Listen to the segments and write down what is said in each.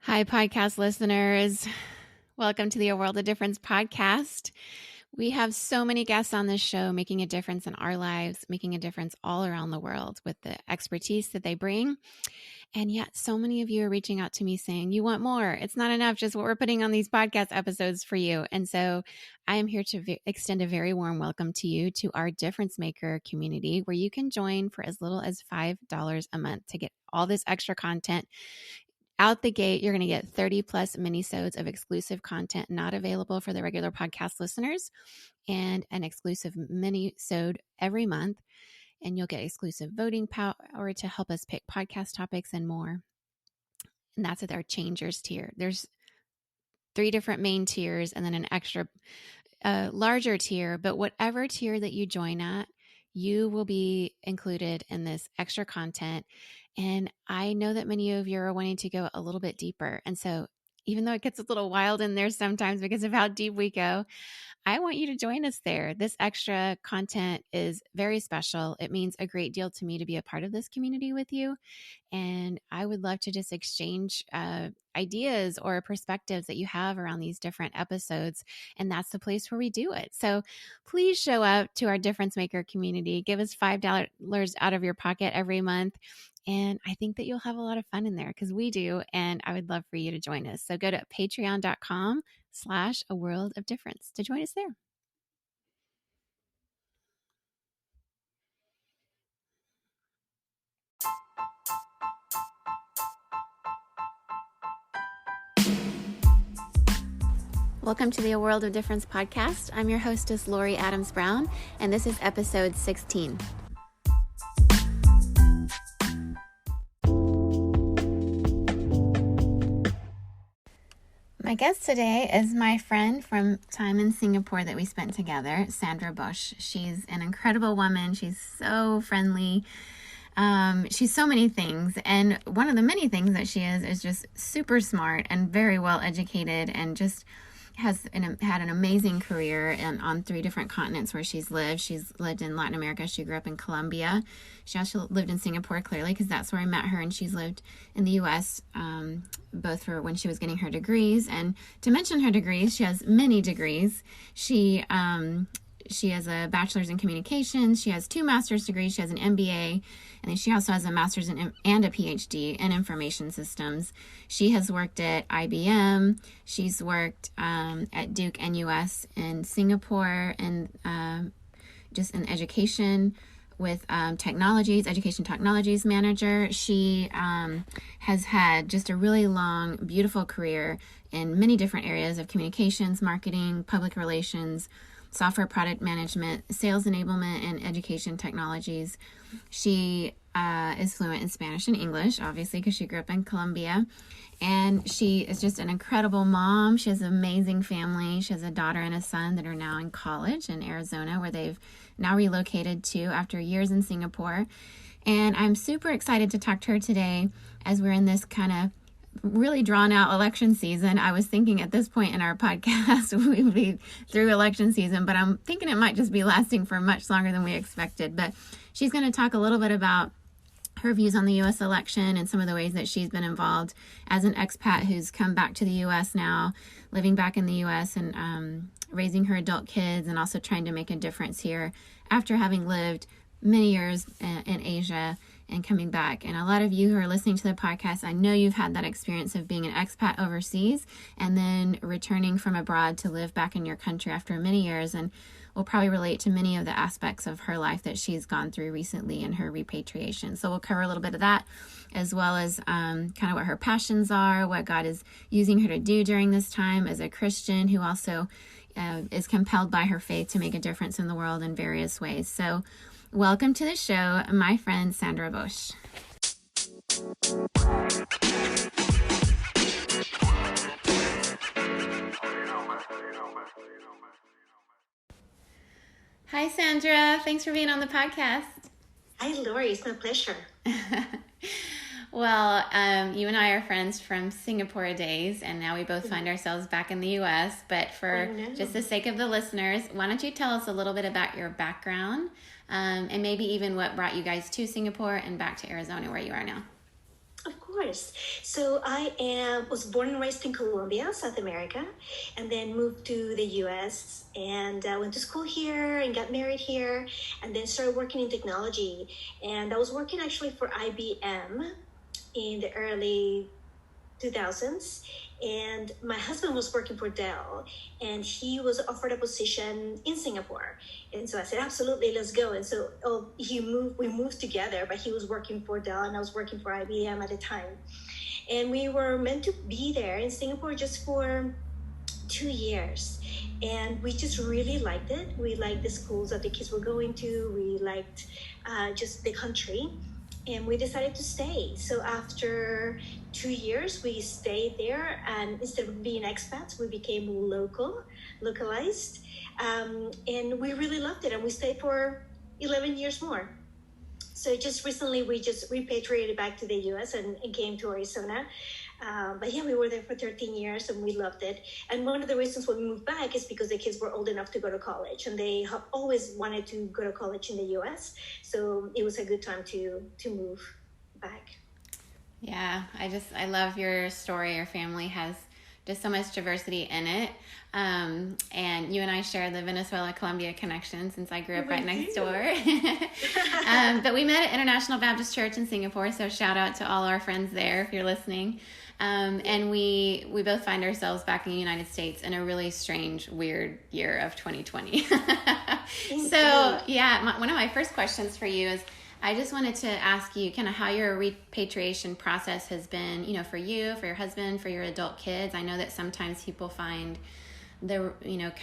Hi, podcast listeners. Welcome to the A World of Difference podcast. We have so many guests on this show making a difference in our lives, making a difference all around the world with the expertise that they bring. And yet so many of you are reaching out to me saying, you want more. It's not enough just what we're putting on these podcast episodes for you. And so I am here to extend a very warm welcome to you to our Difference Maker community, where you can join for as little as $5 a month to get all this extra content. Out the gate, you're going to get 30 plus mini-sodes of exclusive content not available for the regular podcast listeners, and an exclusive mini-sode every month. And you'll get exclusive voting power to help us pick podcast topics and more. And that's at our Changers tier. There's 3 different main tiers and then an extra larger tier. But whatever tier that you join at, you will be included in this extra content. And I know that many of you are wanting to go a little bit deeper. And so even though it gets a little wild in there sometimes because of how deep we go, I want you to join us there. This extra content is very special. It means a great deal to me to be a part of this community with you. And I would love to just exchange ideas or perspectives that you have around these different episodes. And that's the place where we do it. So please show up to our Difference Maker community. Give us $5 out of your pocket every month. And I think that you'll have a lot of fun in there because we do. And I would love for you to join us. So go to patreon.com/A World of Difference to join us there. Welcome to the A World of Difference podcast. I'm your hostess, Lori Adams Brown, and this is episode 16. My guest today is my friend from time in Singapore that we spent together, Sandra Boesch. She's an incredible woman. She's so friendly. She's so many things. And one of the many things that she is just super smart and very well educated, and just had an amazing career on 3 different continents where she's lived. She's lived in Latin America. She grew up in Colombia. She also lived in Singapore, clearly, because that's where I met her. And she's lived in the U.S., both for when she was getting her degrees. And to mention her degrees, she has many degrees. She has a bachelor's in communications. She has 2 master's degrees. She has an MBA. And then she also has a master's and a PhD in information systems. She has worked at IBM. She's worked at Duke-NUS in Singapore, and just in education with education technologies manager. She has had just a really long, beautiful career in many different areas of communications, marketing, public relations, software product management, sales enablement, and education technologies. She is fluent in Spanish and English, obviously, because she grew up in Colombia. And she is just an incredible mom. She has an amazing family. She has a daughter and a son that are now in college in Arizona, where they've now relocated to after years in Singapore. And I'm super excited to talk to her today as we're in this kind of really drawn out election season. I was thinking at this point in our podcast we would be through election season, but I'm thinking it might just be lasting for much longer than we expected. But she's going to talk a little bit about her views on the U.S. election and some of the ways that she's been involved as an expat who's come back to the U.S. now, living back in the U.S. and raising her adult kids, and also trying to make a difference here after having lived many years in Asia and coming back. And a lot of you who are listening to the podcast, I know you've had that experience of being an expat overseas and then returning from abroad to live back in your country after many years, and will probably relate to many of the aspects of her life that she's gone through recently in her repatriation. So we'll cover a little bit of that, as well as kind of what her passions are, what God is using her to do during this time as a Christian who also is compelled by her faith to make a difference in the world in various ways. So welcome to the show, my friend Sandra Boesch. Hi, Sandra. Thanks for being on the podcast. Hi, Lori. It's my pleasure. Well, you and I are friends from Singapore days, and now we both find ourselves back in the U.S. But for just the sake of the listeners, why don't you tell us a little bit about your background, and maybe even what brought you guys to Singapore and back to Arizona, where you are now? Of course. course. So was born and raised in Colombia, South America, and then moved to the US and went to school here and got married here, and then started working in technology. And I was working actually for IBM in the early 2000s, and my husband was working for Dell, and he was offered a position in Singapore, and so I said, absolutely, let's go. And so we moved together, but he was working for Dell and I was working for IBM at the time, and we were meant to be there in Singapore just for 2 years, and we just really liked it. We liked the schools that the kids were going to, we liked just the country, and we decided to stay. So after 2 years, we stayed there, and instead of being expats, we became localized, and we really loved it, and we stayed for 11 years more. So just recently, we just repatriated back to the US and came to Arizona. But yeah, we were there for 13 years and we loved it. And one of the reasons why we moved back is because the kids were old enough to go to college, and they have always wanted to go to college in the US. So it was a good time to move back. Yeah, I love your story. Your family has just so much diversity in it. And you and I share the Venezuela-Colombia connection since I grew up right next door. But we met at International Baptist Church in Singapore, so shout out to all our friends there if you're listening. And we both find ourselves back in the United States in a really strange, weird year of 2020. So yeah, one of my first questions for you is, I just wanted to ask you kind of how your repatriation process has been, for you, for your husband, for your adult kids. I know that sometimes people find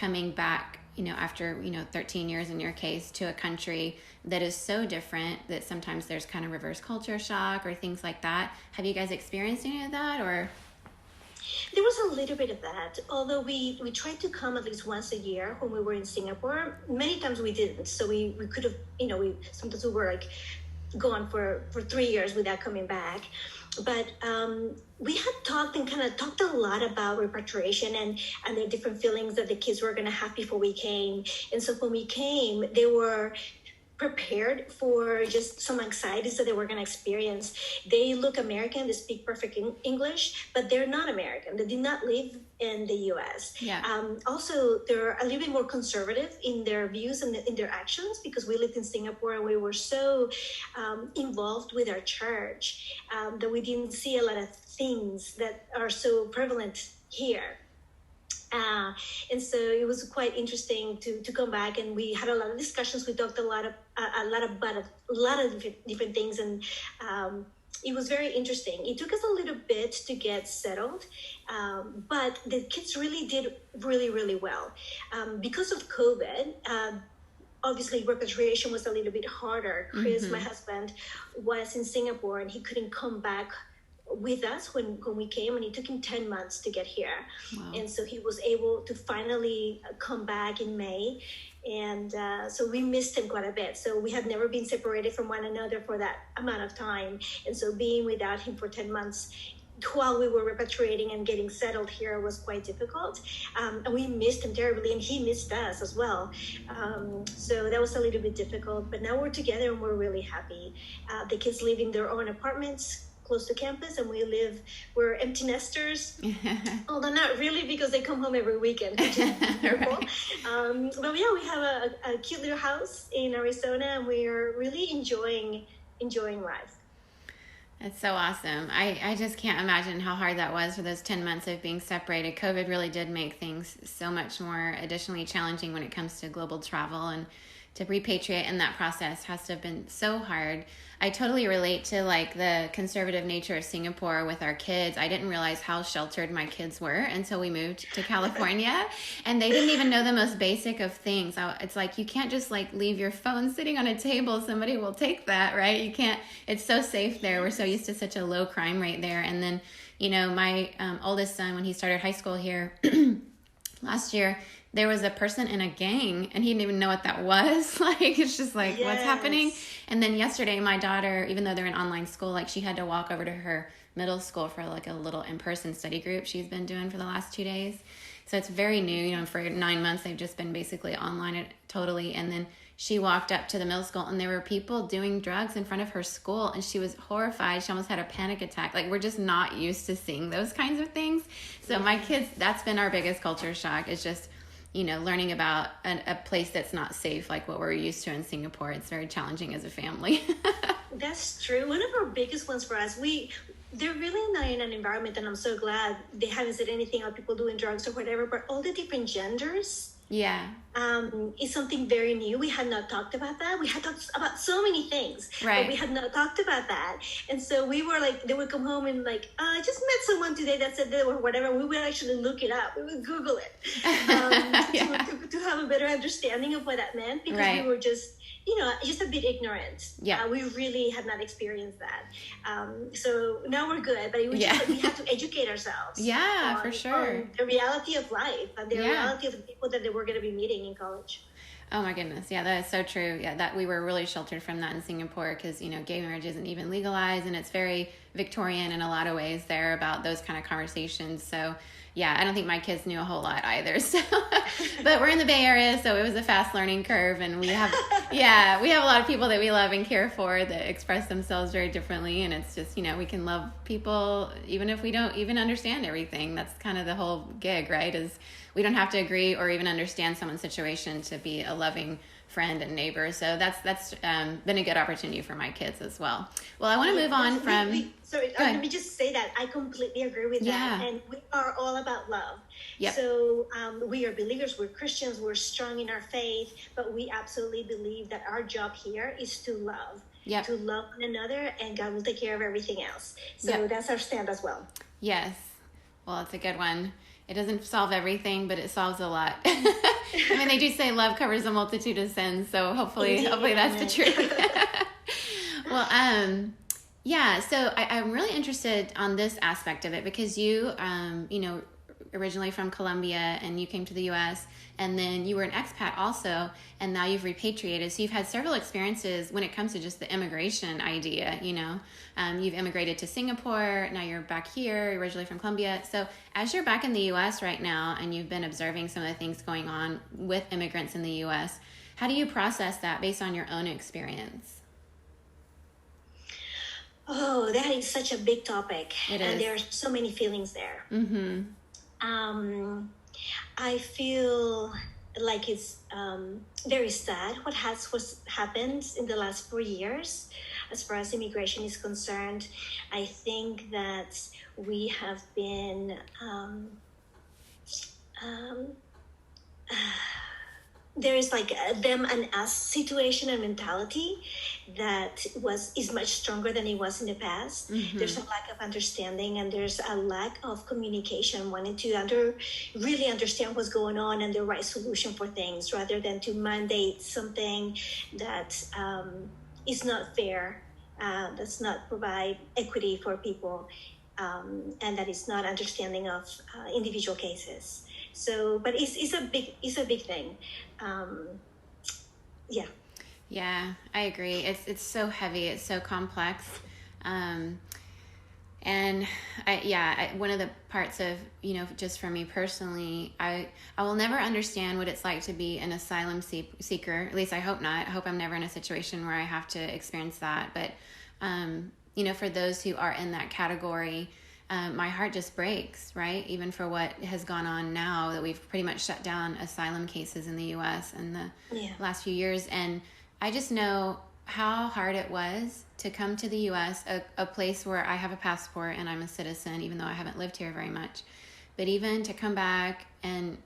coming back, after, 13 years in your case, to a country that is so different that sometimes there's kind of reverse culture shock or things like that. Have you guys experienced any of that, or? There was a little bit of that, although we tried to come at least once a year when we were in Singapore. Many times we didn't, so we could have, sometimes we were like gone for 3 years without coming back. But we had talked a lot about repatriation and the different feelings that the kids were going to have before we came. And so when we came, they were prepared for just some anxieties that they were going to experience. They look American, they speak perfect English, but they're not American. They did not live in the US. Yeah. Also, they're a little bit more conservative in their views and in their actions, because we lived in Singapore and we were so involved with our church that we didn't see a lot of things that are so prevalent here. And so it was quite interesting to come back, and we had a lot of discussions. We talked a lot about a lot of different things, and it was very interesting. It took us a little bit to get settled, but the kids really did really, really well. Because of COVID, obviously repatriation was a little bit harder. Chris, my husband, was in Singapore and he couldn't come back with us when we came, and it took him 10 months to get here. Wow. And so he was able to finally come back in May, and so we missed him quite a bit. So we had never been separated from one another for that amount of time, and so being without him for 10 months while we were repatriating and getting settled here was quite difficult, and we missed him terribly, and he missed us as well. So that was a little bit difficult, but now we're together and we're really happy. The kids live in their own apartments close to campus, and we're empty nesters, although not really, because they come home every weekend, which is beautiful. Right. But yeah, we have a cute little house in Arizona, and we are really enjoying life. That's so awesome. I just can't imagine how hard that was for those 10 months of being separated. COVID really did make things so much more additionally challenging when it comes to global travel, and to repatriate in that process has to have been so hard. I totally relate to the conservative nature of Singapore with our kids. I didn't realize how sheltered my kids were until we moved to California, and they didn't even know the most basic of things. It's like, you can't just leave your phone sitting on a table. Somebody will take that, right? You can't, it's so safe there. We're so used to such a low crime rate there. And then, my oldest son, when he started high school here last year, there was a person in a gang, and he didn't even know what that was. It's just Yes. What's happening? And then yesterday, my daughter, even though they're in online school, she had to walk over to her middle school for a little in-person study group she's been doing for the last 2 days. So it's very new, for 9 months, they've just been basically online totally. And then she walked up to the middle school and there were people doing drugs in front of her school, and she was horrified. She almost had a panic attack. Like, we're just not used to seeing those kinds of things. So my kids, that's been our biggest culture shock, is just, learning about a place that's not safe, like what we're used to in Singapore. It's very challenging as a family. That's true. One of our biggest ones for us, they're really not in an environment, and I'm so glad they haven't said anything about people doing drugs or whatever, but all the different genders. Yeah. Is something very new. We had not talked about that. We had talked about so many things, right, but we had not talked about that. And so we were like, they would come home and like, I just met someone today that said that or whatever. We would actually look it up. We would Google it to have a better understanding of what that meant, because right, we were just a bit ignorant. Yeah. We really had not experienced that. So now we're good, but we had to educate ourselves. Yeah, for sure. On the reality of life and the reality of the people that they were going to be meeting in college. Oh my goodness. Yeah, that is so true. Yeah, that we were really sheltered from that in Singapore because, gay marriage isn't even legalized, and it's very Victorian in a lot of ways there about those kind of conversations. So yeah, I don't think my kids knew a whole lot either. So, but we're in the Bay Area, so it was a fast learning curve, and we have a lot of people that we love and care for that express themselves very differently, and it's just, we can love people even if we don't even understand everything. That's kind of the whole gig, right? Is we don't have to agree or even understand someone's situation to be a loving friend and neighbor. So that's been a good opportunity for my kids as well. Well, I want to move on from... Let me just say that I completely agree with that. And we are all about love. Yep. So we are believers, we're Christians, we're strong in our faith, but we absolutely believe that our job here is to love. Yep. To love one another, and God will take care of everything else. So that's our stand as well. Yes. Well, it's a good one. It doesn't solve everything, but it solves a lot. I mean, they do say love covers a multitude of sins, so hopefully that's the truth. Well, so I'm really interested on this aspect of it because you, originally from Colombia, and you came to the U.S., and then you were an expat also, and now you've repatriated. So you've had several experiences when it comes to just the immigration idea, You've immigrated to Singapore, now you're back here, originally from Colombia. So as you're back in the U.S. right now, and you've been observing some of the things going on with immigrants in the U.S., how do you process that based on your own experience? Oh, that is such a big topic. It and is. There are so many feelings there. Mm-hmm. I feel like it's very sad what happened in the last 4 years as far as immigration is concerned. I think that we have been there is like a them and us situation and mentality that is much stronger than it was in the past. Mm-hmm. There's a lack of understanding, and there's a lack of communication, wanting to really understand what's going on and the right solution for things, rather than to mandate something that is not fair, does not provide equity for people, and that is not understanding of individual cases. So, but it's a big thing. Yeah, I agree. It's so heavy. It's so complex. And one of the parts of, just for me personally, I will never understand what it's like to be an asylum seeker. At least I hope not. I hope I'm never in a situation where I have to experience that. But, for those who are in that category, my heart just breaks, right? Even for what has gone on now, that we've pretty much shut down asylum cases in the U.S. in the last few years. And I just know how hard it was to come to the U.S., a place where I have a passport and I'm a citizen, even though I haven't lived here very much. But even to come back and,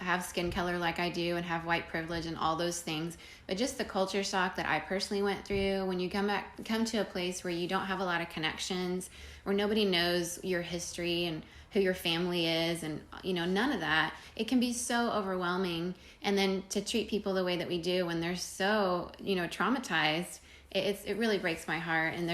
have skin color like I do and have white privilege and all those things, but just the culture shock that I personally went through when you come to a place where you don't have a lot of connections, where nobody knows your history and who your family is, and none of that. It can be so overwhelming. And then to treat people the way that we do when they're so traumatized, it really breaks my heart. And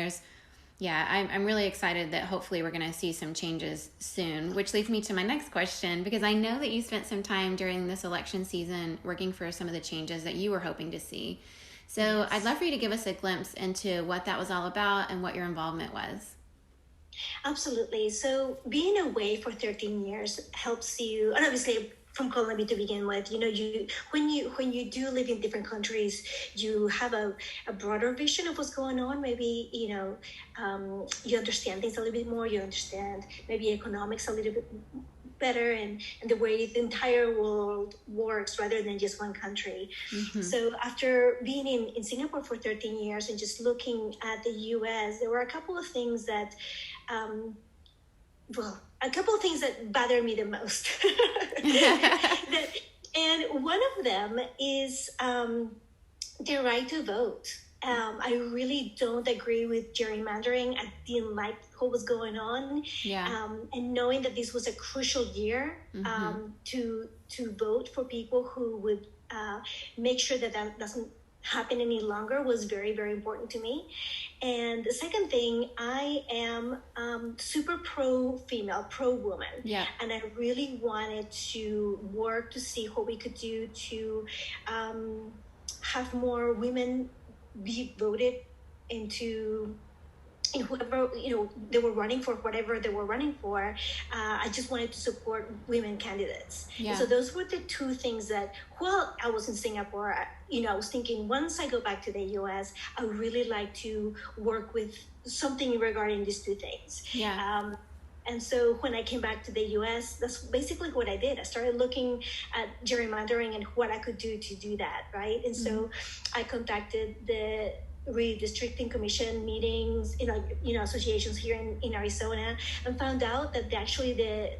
I'm really excited that hopefully we're going to see some changes soon, which leads me to my next question, because I know that you spent some time during this election season working for some of the changes that you were hoping to see. So yes. I'd love for you to give us a glimpse into what that was all about and what your involvement was. Absolutely. So being away for 13 years helps you, and obviously from Colombia to begin with. When you do live in different countries, you have a broader vision of what's going on. Maybe you understand things a little bit more. You understand maybe economics a little bit better, and the way the entire world works rather than just one country. So after being in Singapore for 13 years and just looking at the US, there were a couple of things that bother me the most. And one of them is the right to vote. I really don't agree with gerrymandering. I didn't like what was going on. And knowing that this was a crucial year to vote for people who would make sure that doesn't happen any longer was very, very important to me. And the second thing, I am super pro-female, pro-woman. And I really wanted to work to see what we could do to have more women be voted into whoever they were running for, whatever they were running for. I just wanted to support women candidates. So those were the two things that while I was in Singapore, I was thinking, once I go back to the US, I would really like to work with something regarding these two things. And so when I came back to the US, that's basically what I did. I started looking at gerrymandering and what I could do to do that, right? And so I contacted the redistricting commission meetings, associations here in Arizona, and found out that actually the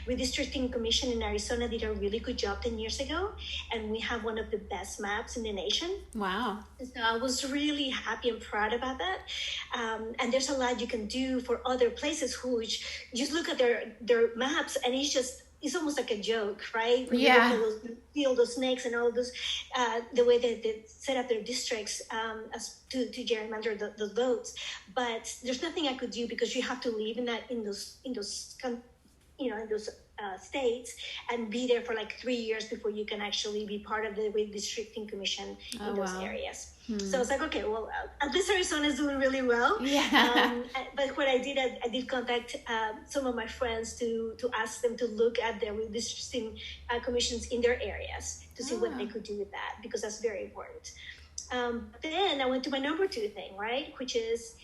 redistricting commission in Arizona did a really good job 10 years ago, and we have one of the best maps in the nation. Wow. So I was really happy and proud about that. And there's a lot you can do for other places who just look at their maps, and it's almost like a joke, right? When you look at all those snakes and all those, the way that they set up their districts to gerrymander the votes. But there's nothing I could do because you have to live in those states and be there for like 3 years before you can actually be part of the redistricting commission in those areas. So I was like, okay, well, at least Arizona is doing really well. But what I did contact some of my friends to ask them to look at the redistricting commissions in their areas to see what they could do with that, because that's very important. Then I went to my number 2 thing, right, which is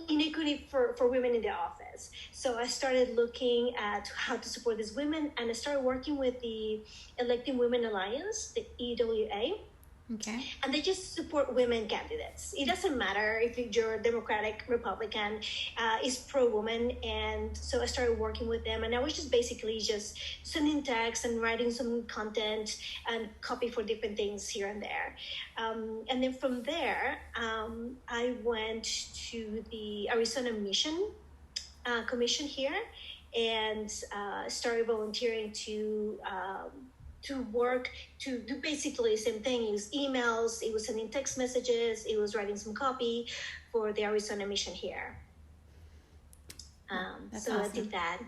inequity for women in the office. So I started looking at how to support these women, and I started working with the Electing Women Alliance, the EWA. And they just support women candidates. It doesn't matter if you're Democratic, Republican, it's pro-woman. And so I started working with them, and I was just basically just sending texts and writing some content and copy for different things here and there. And then from there, I went to the Arizona Mission Commission here and started volunteering to work to do basically the same thing. It was emails, it was sending text messages, it was writing some copy for the Arizona Mission here. So awesome. I did that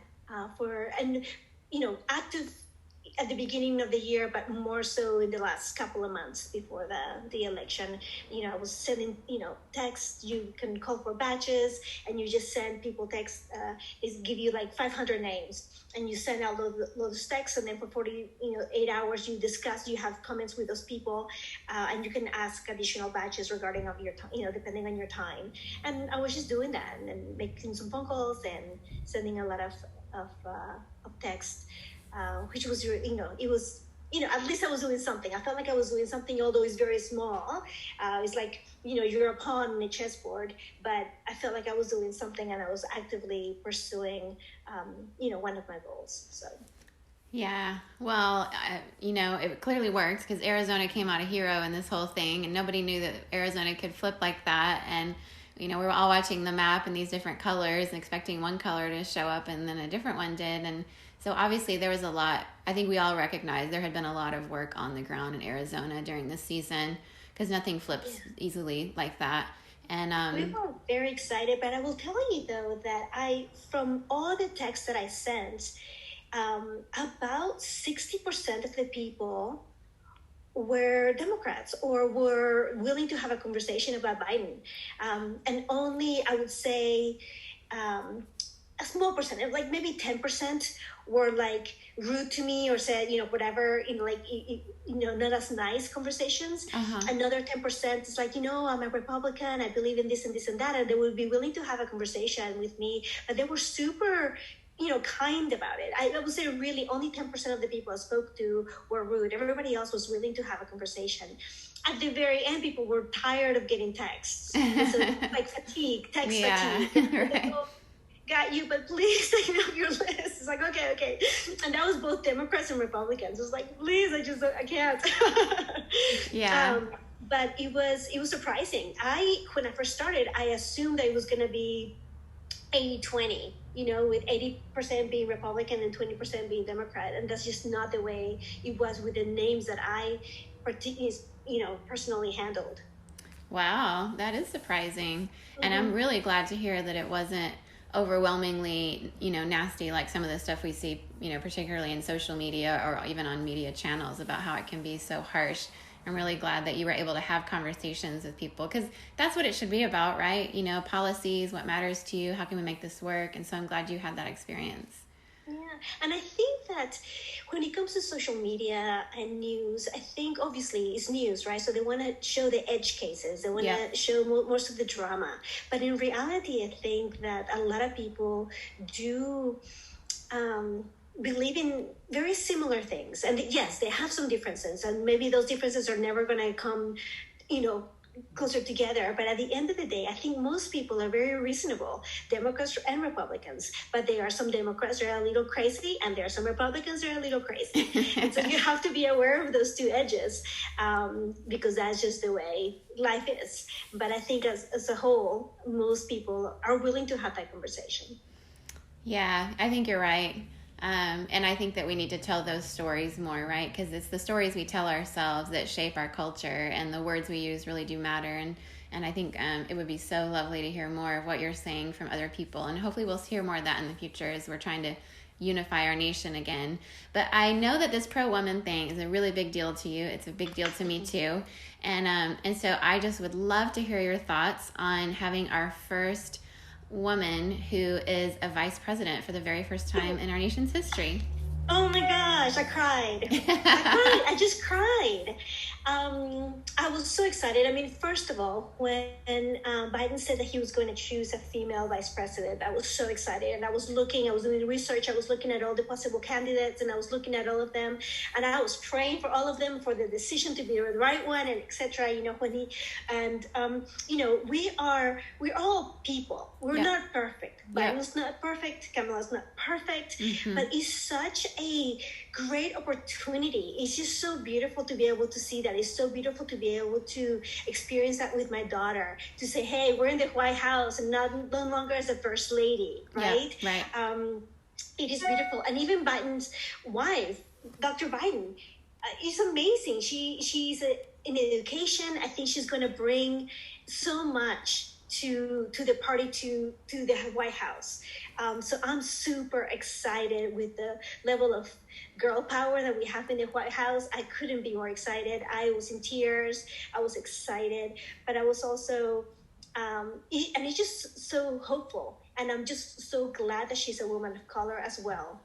active at the beginning of the year, but more so in the last couple of months before the election. I was sending, texts. You can call for batches, and you just send people texts. It give you like 500 names, and you send out those texts, and then for 48 hours, you have comments with those people, and you can ask additional batches regarding of your, depending on your time. And I was just doing that and making some phone calls and sending a lot of text. Which was, it was, at least I was doing something. I felt like I was doing something, although it's very small. It's like, you're a pawn on a chessboard, but I felt like I was doing something, and I was actively pursuing, one of my goals. So. Yeah, well, it clearly worked because Arizona came out a hero in this whole thing, and nobody knew that Arizona could flip like that. And, we were all watching the map in these different colors and expecting one color to show up, and then a different one did. And so obviously there was a lot. I think we all recognized there had been a lot of work on the ground in Arizona during this season, because nothing flips easily like that. And we were very excited, but I will tell you though that from all the texts that I sent, about 60% of the people were Democrats or were willing to have a conversation about Biden. And only, I would say, a small percentage, like maybe 10% were like rude to me or said, whatever, like, not as nice conversations. Another 10% is like, I'm a Republican, I believe in this and this and that. And they would be willing to have a conversation with me, but they were super, kind about it. I would say really only 10% of the people I spoke to were rude. Everybody else was willing to have a conversation. At the very end, people were tired of getting texts. So like fatigue, text fatigue. Right. Got you, but please take up your list. It's like, okay. And that was both Democrats and Republicans. It was like, please, I can't. Yeah. But it was surprising. When I first started, I assumed that it was going to be 80-20, with 80% being Republican and 20% being Democrat. And that's just not the way it was with the names that I personally handled. Wow, that is surprising. And I'm really glad to hear that it wasn't overwhelmingly, nasty like some of the stuff we see, particularly in social media or even on media channels about how it can be so harsh. I'm really glad that you were able to have conversations with people, because that's what it should be about, right? Policies, what matters to you, how can we make this work? And so I'm glad you had that experience. Yeah, and I think that when it comes to social media and news, I think obviously it's news, right? So they want to show the edge cases. They want to show most of the drama. But in reality, I think that a lot of people do believe in very similar things. And yes, they have some differences. And maybe those differences are never going to come, closer together. But at the end of the day, I think most people are very reasonable, Democrats and Republicans. But there are some Democrats that are a little crazy, and there are some Republicans that are a little crazy. And so you have to be aware of those two edges, because that's just the way life is. But I think as a whole, most people are willing to have that conversation. Yeah, I think you're right. And I think that we need to tell those stories more, right? Because it's the stories we tell ourselves that shape our culture, and the words we use really do matter. And I think it would be so lovely to hear more of what you're saying from other people. And hopefully we'll hear more of that in the future as we're trying to unify our nation again. But I know that this pro-woman thing is a really big deal to you. It's a big deal to me too. And so I just would love to hear your thoughts on having our first woman who is a vice president for the very first time in our nation's history. Oh my gosh, I cried. I just cried. I was so excited. I mean, first of all, when Biden said that he was going to choose a female vice president, I was so excited. And I was doing research, I was looking at all the possible candidates, and I was looking at all of them, and I was praying for all of them for the decision to be the right one, and etc. We're all people. We're not perfect. Biden's not perfect. Kamala's not perfect. But it's such a great opportunity. It's just so beautiful to be able to see that. It's so beautiful to be able to experience that with my daughter, to say, hey, we're in the White House and no longer as a first lady, right? Yeah, right. It is beautiful. And even Biden's wife, Dr. Biden, is amazing. She's in education. I think she's going to bring so much to the party, to the White House. So I'm super excited with the level of girl power that we have in the White House. I couldn't be more excited. I was in tears. I was excited, but I was also, and it's just so hopeful. And I'm just so glad that she's a woman of color as well.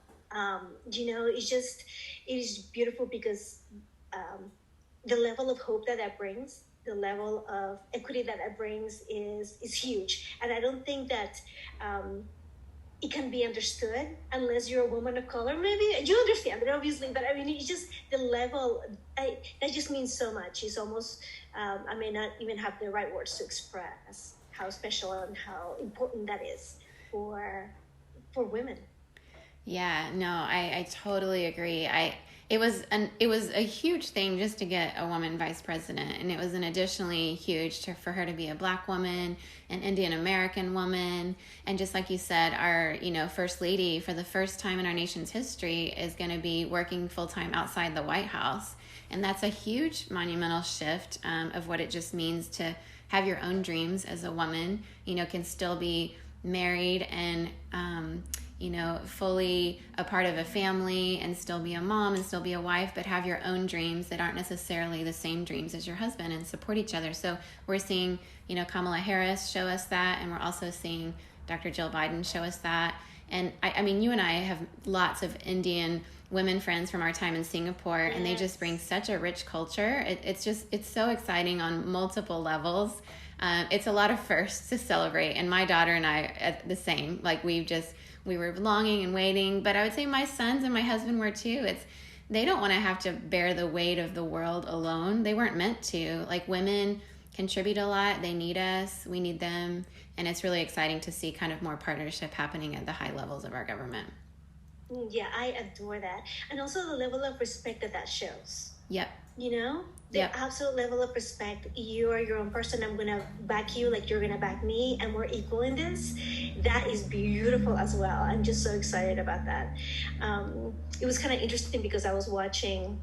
It is beautiful because the level of hope that brings, the level of equity that brings is huge. And I don't think that it can be understood unless you're a woman of color. Maybe you understand it, obviously, but I mean, it's just the level, that just means so much. It's almost, I may not even have the right words to express how special and how important that is for women. Yeah, no, I totally agree. It was a huge thing just to get a woman vice president, and it was an additionally huge for her to be a Black woman, an Indian American woman, and just like you said, our first lady for the first time in our nation's history is going to be working full time outside the White House, and that's a huge monumental shift of what it just means to have your own dreams as a woman. Can still be married and fully a part of a family and still be a mom and still be a wife, but have your own dreams that aren't necessarily the same dreams as your husband, and support each other. So we're seeing, Kamala Harris show us that, and we're also seeing Dr. Jill Biden show us that. And I mean, you and I have lots of Indian women friends from our time in Singapore, and they just bring such a rich culture. It's so exciting on multiple levels. It's a lot of firsts to celebrate, and my daughter and I the same. Like we were longing and waiting, but I would say my sons and my husband were too. They don't want to have to bear the weight of the world alone. They weren't meant to. Like women contribute a lot. They need us. We need them. And it's really exciting to see kind of more partnership happening at the high levels of our government. Yeah, I adore that. And also the level of respect that shows. Yep. You know, the absolute level of respect. You are your own person. I'm going to back you like you're going to back me. And we're equal in this. That is beautiful as well. I'm just so excited about that. It was kind of interesting because I was watching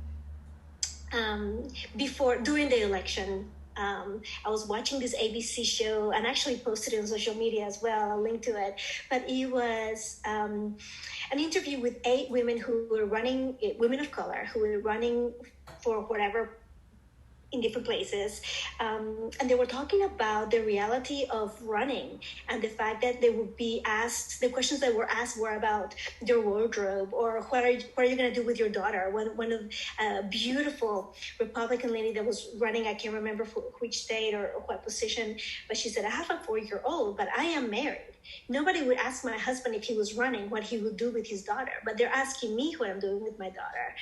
during the election. I was watching this ABC show and actually posted it on social media as well. I'll link to it. But it was an interview with 8 women who were running, women of color, who were running for whatever in different places. And they were talking about the reality of running and the fact that they would be asked, the questions that were asked were about their wardrobe or what are you going to do with your daughter? One of a beautiful Republican lady that was running, I can't remember which state or what position, but she said, I have a 4-year-old, but I am married. Nobody would ask my husband if he was running what he would do with his daughter, but they're asking me what I'm doing with my daughter.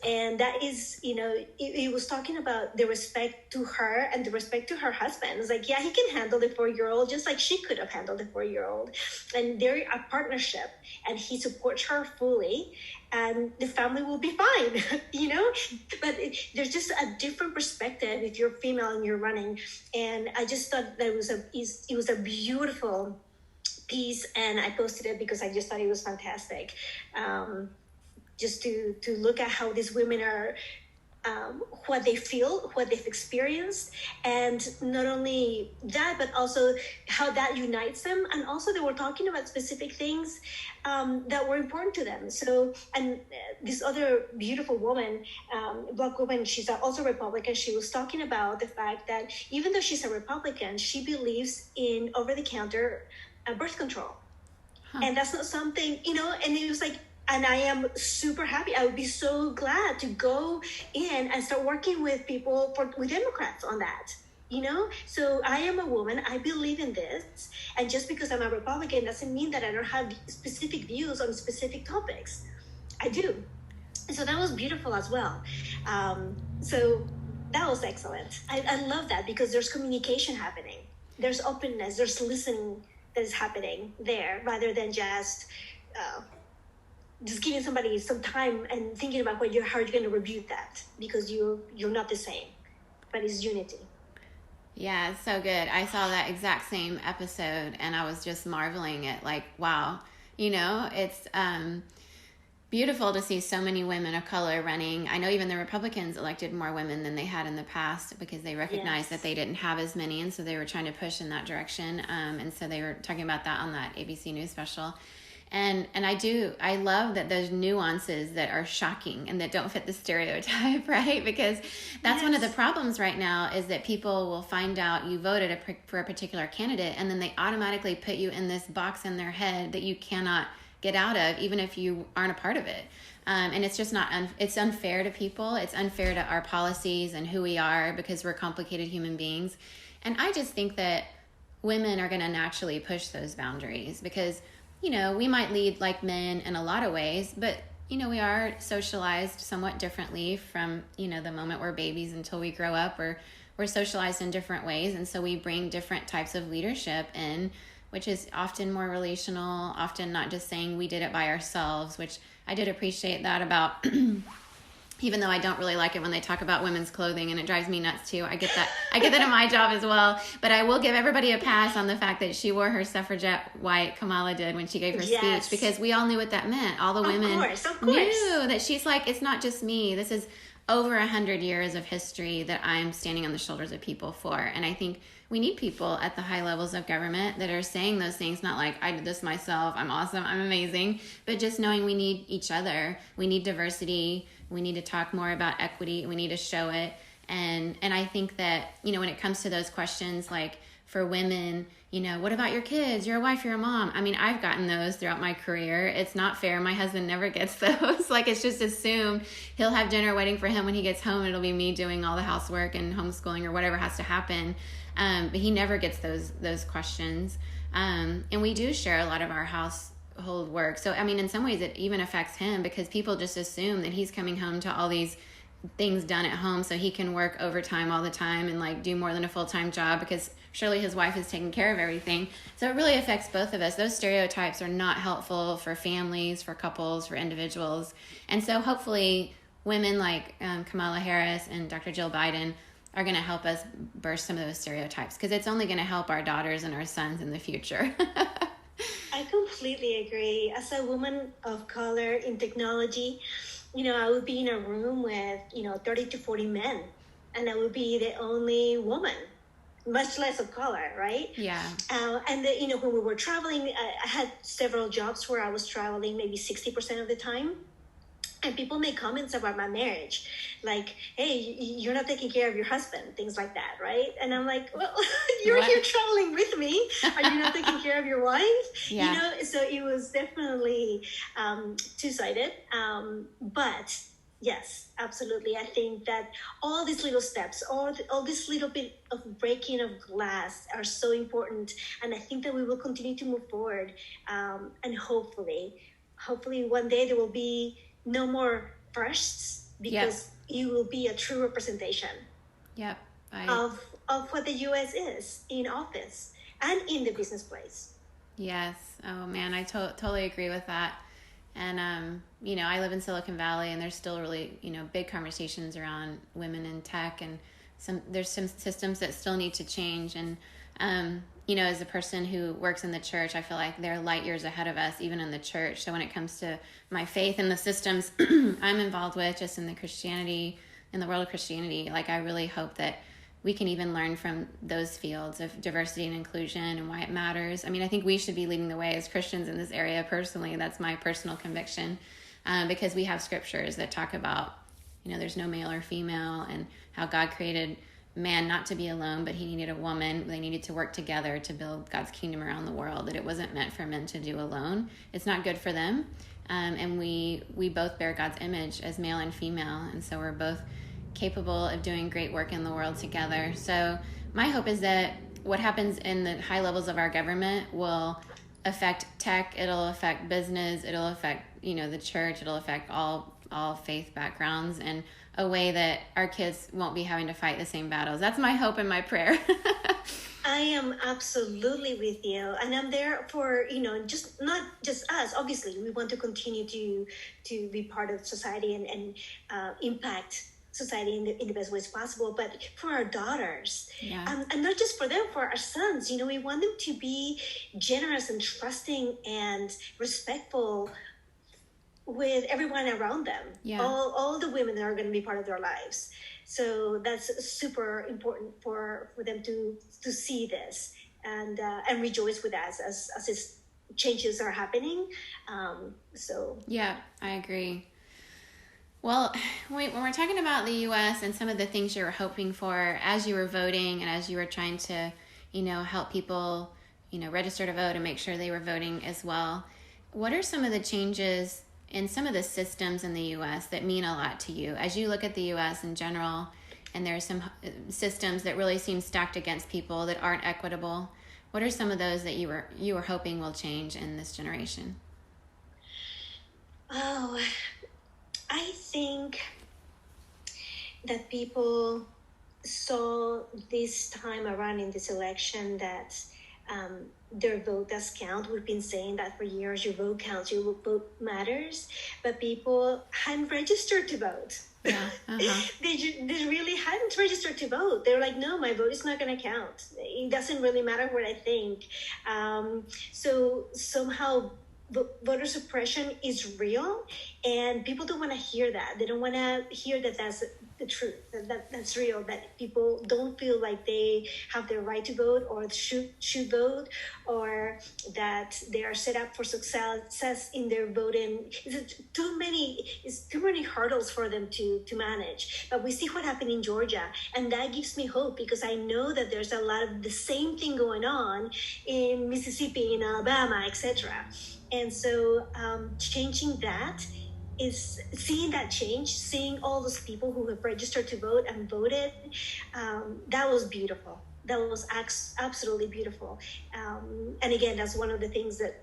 And that is, you know, it was talking about the respect to her and the respect to her husband. It's like, yeah, he can handle the 4-year-old just like she could have handled the 4-year-old. And they're a partnership and he supports her fully and the family will be fine, you know? But there's just a different perspective if you're female and you're running. And I just thought that it was a beautiful piece, and I posted it because I just thought it was fantastic. Just to look at how these women are, what they feel, what they've experienced, and not only that, but also how that unites them. And also they were talking about specific things that were important to them. So, and this other beautiful woman, Black woman, she's also Republican. She was talking about the fact that even though she's a Republican, she believes in over-the-counter birth control. And that's not something, you know, and it was like, and I am super happy. I would be so glad to go in and start working with people, with Democrats on that, you know? So I am a woman. I believe in this. And just because I'm a Republican doesn't mean that I don't have specific views on specific topics. I do. And so that was beautiful as well. So that was excellent. I love that because there's communication happening. There's openness. There's listening that is happening there rather than just giving somebody some time and thinking about how you're going to rebuke that because you're not the same, but it's unity. Yeah, it's so good. I saw that exact same episode and I was just marveling at like, wow, you know, it's beautiful to see so many women of color running. I know even the Republicans elected more women than they had in the past because they recognized that they didn't have as many, and so they were trying to push in that direction. And so they were talking about that on that ABC News special. And I love that there's nuances that are shocking and that don't fit the stereotype, right? Because that's one of the problems right now is that people will find out you voted for a particular candidate and then they automatically put you in this box in their head that you cannot get out of, even if you aren't a part of it. And it's just not, it's unfair to people. It's unfair to our policies and who we are because we're complicated human beings. And I just think that women are going to naturally push those boundaries because, you know, we might lead like men in a lot of ways, but, you know, we are socialized somewhat differently from, you know, the moment we're babies until we grow up, or we're socialized in different ways. And so we bring different types of leadership in, which is often more relational, often not just saying we did it by ourselves, which I did appreciate that about, even though I don't really like it when they talk about women's clothing and it drives me nuts too. I get that in my job as well. But I will give everybody a pass on the fact that she wore her suffragette white, Kamala did, when she gave her speech, because we all knew what that meant. All the women knew that she's like, it's not just me. This is over 100 years of history that I'm standing on the shoulders of people for. And I think we need people at the high levels of government that are saying those things, not like, I did this myself, I'm awesome, I'm amazing, but just knowing we need each other. We need diversity. We need to talk more about equity. We need to show it. And I think that, you know, when it comes to those questions, like for women, what about your kids? You're a wife, you're a mom. I mean, I've gotten those throughout my career. It's not fair. My husband never gets those. Like, it's just assumed he'll have dinner waiting for him when he gets home. It'll be me doing all the housework and homeschooling or whatever has to happen. But he never gets those questions. And we do share a lot of our household work. So, I mean, in some ways it even affects him because people just assume that he's coming home to all these things done at home so he can work overtime all the time and like do more than a full-time job because surely his wife is taking care of everything. So it really affects both of us. Those stereotypes are not helpful for families, for couples, for individuals. And so hopefully women like Kamala Harris and Dr. Jill Biden are going to help us burst some of those stereotypes because it's only going to help our daughters and our sons in the future. I completely agree. As a woman of color in technology, I would be in a room with, 30 to 40 men, and I would be the only woman, much less of color, right? Yeah. And when we were traveling, I had several jobs where I was traveling maybe 60% of the time. And people make comments about my marriage, like, hey, you're not taking care of your husband, things like that, right? And I'm like, well, you're here traveling with me. Are you not taking care of your wife? Yeah. So it was definitely two-sided. But yes, absolutely. I think that all these little steps, all this little bit of breaking of glass are so important. And I think that we will continue to move forward. And hopefully one day there will be no more firsts because you will be a true representation of what the U.S. is in office and in the business place. Yes. Oh, man, I totally agree with that. And, I live in Silicon Valley and there's still really, big conversations around women in tech and there's some systems that still need to change. And, as a person who works in the church, I feel like they're light years ahead of us, even in the church. So when it comes to my faith and the systems I'm involved with, just in the world of Christianity, like I really hope that we can even learn from those fields of diversity and inclusion and why it matters. I mean, I think we should be leading the way as Christians in this area personally. That's my personal conviction because we have scriptures that talk about, there's no male or female and how God created man not to be alone, but he needed a woman. They needed to work together to build God's kingdom around the world, that it wasn't meant for men to do alone. It's not good for them. And we both bear God's image as male and female. And so we're both capable of doing great work in the world together. So my hope is that what happens in the high levels of our government will affect tech, it'll affect business, it'll affect, the church, it'll affect all faith backgrounds in a way that our kids won't be having to fight the same battles. That's my hope and my prayer. I am absolutely with you. And I'm there for, just not just us. Obviously, we want to continue to be part of society and impact society in the best ways possible, but for our daughters, and not just for them, for our sons, we want them to be generous and trusting and respectful with everyone around them, all the women that are going to be part of their lives. So that's super important for them to see this and rejoice with us as these changes are happening. Yeah, I agree. Well, when we're talking about the U.S. and some of the things you were hoping for as you were voting and as you were trying to, help people, register to vote and make sure they were voting as well, what are some of the changes in some of the systems in the U.S. that mean a lot to you as you look at the U.S. in general, and there are some systems that really seem stacked against people that aren't equitable? What are some of those that you were hoping will change in this generation? Oh, I think that people saw this time around in this election that their vote does count. We've been saying that for years. Your vote counts, your vote matters. But people hadn't registered to vote. Yeah. Uh-huh. They really hadn't registered to vote. They were like, no, my vote is not going to count. It doesn't really matter what I think. So somehow voter suppression is real, and people don't want to hear that. They don't want to hear that the truth, that's real, that people don't feel like they have the right to vote or should vote, or that they are set up for success in their voting. It's too many hurdles for them to manage. But we see what happened in Georgia, and that gives me hope, because I know that there's a lot of the same thing going on in Mississippi, in Alabama, etc. And so changing that is seeing that change, seeing all those people who have registered to vote and voted. That was beautiful. That was absolutely beautiful. And again, that's one of the things that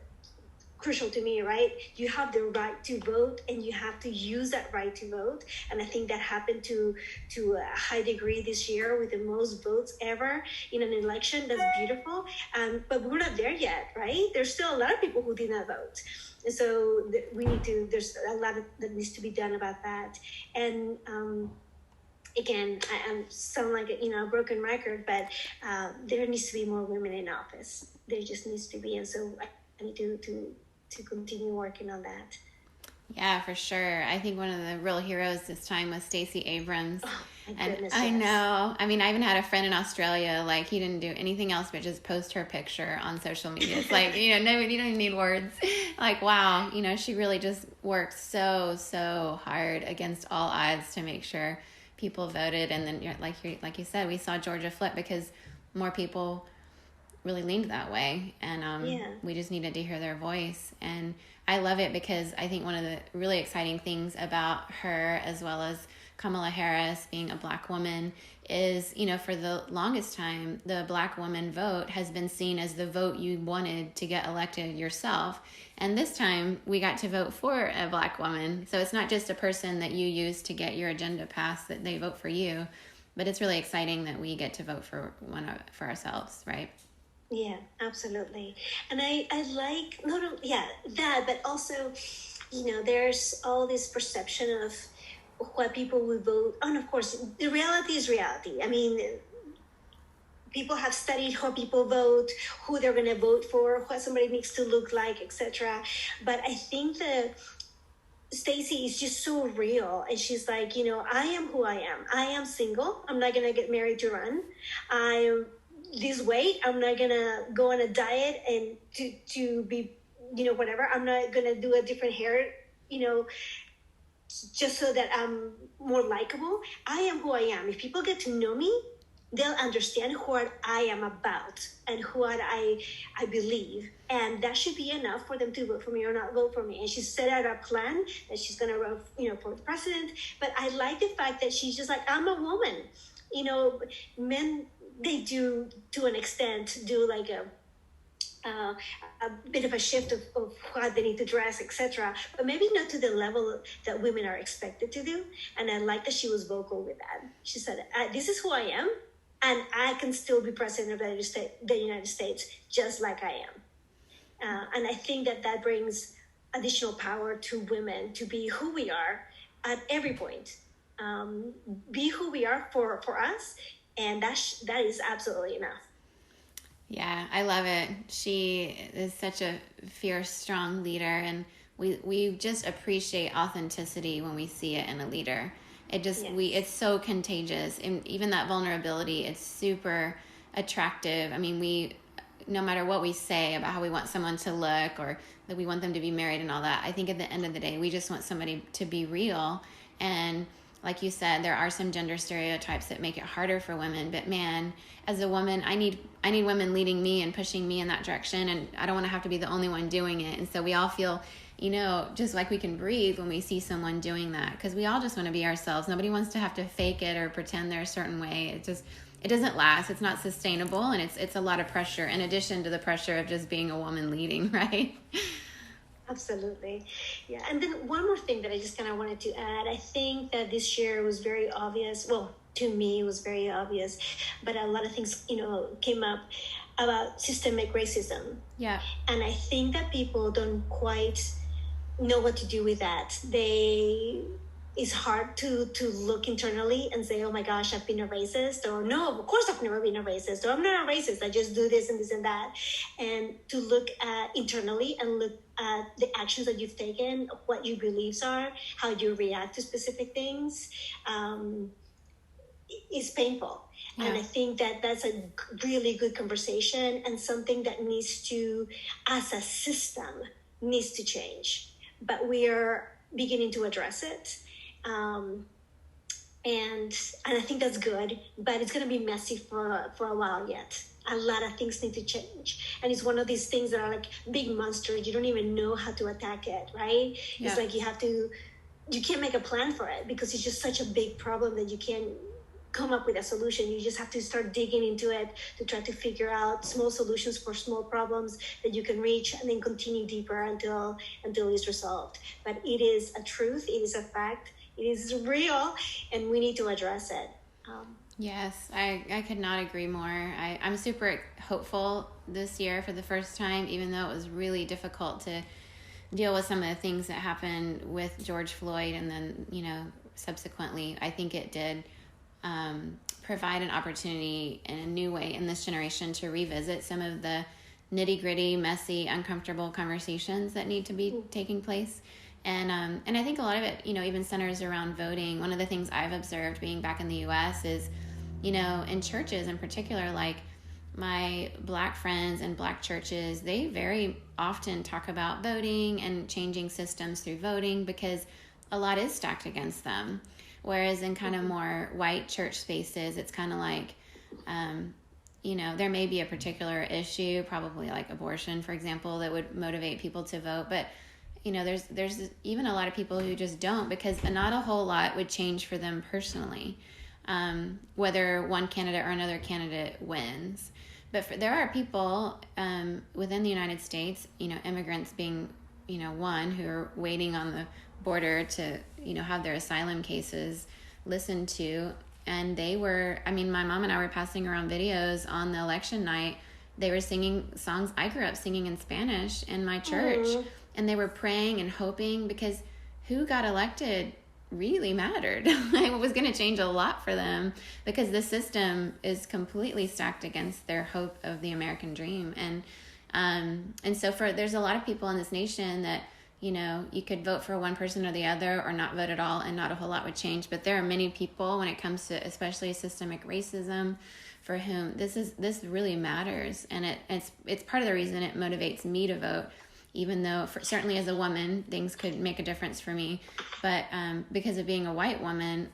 crucial to me, right? You have the right to vote, and you have to use that right to vote. And I think that happened to a high degree this year, with the most votes ever in an election. That's beautiful. But we're not there yet, right? There's still a lot of people who did not vote. And so there's a lot that needs to be done about that. And again, I sound like a broken record, but there needs to be more women in office. There just needs to be. And so I need to continue working on that. Yeah, for sure. I think one of the real heroes this time was Stacey Abrams. Oh, my and goodness, I yes. know. I mean, I even had a friend in Australia, like, he didn't do anything else but just post her picture on social media. It's like, no, you don't even need words. Like, wow, she really just worked so hard against all odds to make sure people voted. And then, like you said, we saw Georgia flip because more people really leaned that way, and we just needed to hear their voice. And I love it because I think one of the really exciting things about her, as well as Kamala Harris being a Black woman, is, for the longest time, the Black woman vote has been seen as the vote you wanted to get elected yourself. And this time we got to vote for a Black woman. So it's not just a person that you use to get your agenda passed, that they vote for you, but it's really exciting that we get to vote for ourselves, right? Yeah, absolutely. And I like that, but also, there's all this perception of what people would vote. And of course, the reality is reality. I mean, people have studied how people vote, who they're going to vote for, what somebody needs to look like, etc. But I think that Stacey is just so real, and she's like, I am who I am. I am single. I'm not going to get married to run. I'm this weight. I'm not gonna go on a diet and to be whatever. I'm not gonna do a different hair just so that I'm more likable. I am who I am. If people get to know me, they'll understand what I am about and what I believe, and that should be enough for them to vote for me or not vote for me. And she set out a plan that she's gonna run for the president. But I like the fact that she's just like, I'm a woman. Men, they do, to an extent, do like a bit of a shift of how they need to dress, etc. But maybe not to the level that women are expected to do. And I like that she was vocal with that. She said, this is who I am, and I can still be president of the United States just like I am. And I think that brings additional power to women to be who we are at every point. Be who we are for us. And that is absolutely enough. Yeah, I love it. She is such a fierce, strong leader, and we just appreciate authenticity when we see it in a leader. It's so contagious, and even that vulnerability, it's super attractive. I mean, no matter what we say about how we want someone to look or that we want them to be married and all that, I think at the end of the day, we just want somebody to be real. And like you said, there are some gender stereotypes that make it harder for women. But man, as a woman, I need women leading me and pushing me in that direction. And I don't want to have to be the only one doing it. And so we all feel, just like we can breathe when we see someone doing that. Because we all just want to be ourselves. Nobody wants to have to fake it or pretend they're a certain way. It doesn't last. It's not sustainable. And it's a lot of pressure in addition to the pressure of just being a woman leading, right? Absolutely. Yeah. And then one more thing that I just kind of wanted to add. I think that this year was very obvious. Well, to me, it was very obvious. But a lot of things, came up about systemic racism. Yeah. And I think that people don't quite know what to do with that. It's hard to look internally and say, oh my gosh, I've been a racist, or no, of course I've never been a racist, or I'm not a racist, I just do this and this and that. And to look at internally and look at the actions that you've taken, what your beliefs are, how you react to specific things. is painful. Yeah. And I think that that's a really good conversation and something that needs to, as a system, needs to change. But we are beginning to address it. And I think that's good, but it's going to be messy for a while yet. A lot of things need to change. And it's one of these things that are like big monsters. You don't even know how to attack it, right? Yeah. It's like you can't make a plan for it because it's just such a big problem that you can't come up with a solution. You just have to start digging into it to try to figure out small solutions for small problems that you can reach, and then continue deeper until it's resolved. But it is a truth. It is a fact. It is real, and we need to address it. Yes, I could not agree more. I'm super hopeful this year for the first time, even though it was really difficult to deal with some of the things that happened with George Floyd, and then, subsequently, I think it did provide an opportunity in a new way in this generation to revisit some of the nitty-gritty, messy, uncomfortable conversations that need to be taking place. And I think a lot of it, even centers around voting. One of the things I've observed being back in the U.S. is, in churches in particular, like my Black friends and Black churches, they very often talk about voting and changing systems through voting because a lot is stacked against them. Whereas in kind of more white church spaces, it's kind of like, there may be a particular issue, probably like abortion, for example, that would motivate people to vote. But there's even a lot of people who just don't, because not a whole lot would change for them personally, whether one candidate or another candidate wins. But there are people within the United States, immigrants being, one, who are waiting on the border to, have their asylum cases listened to. And they were, my mom and I were passing around videos on the election night. They were singing songs I grew up singing in Spanish in my church. Mm. And they were praying and hoping, because who got elected really mattered. It was going to change a lot for them, because the system is completely stacked against their hope of the American dream. And so there's a lot of people in this nation that, you could vote for one person or the other, or not vote at all, and not a whole lot would change. But there are many people, when it comes to especially systemic racism, for whom this really matters. And it's part of the reason it motivates me to vote, even though certainly as a woman, things could make a difference for me. But because of being a white woman,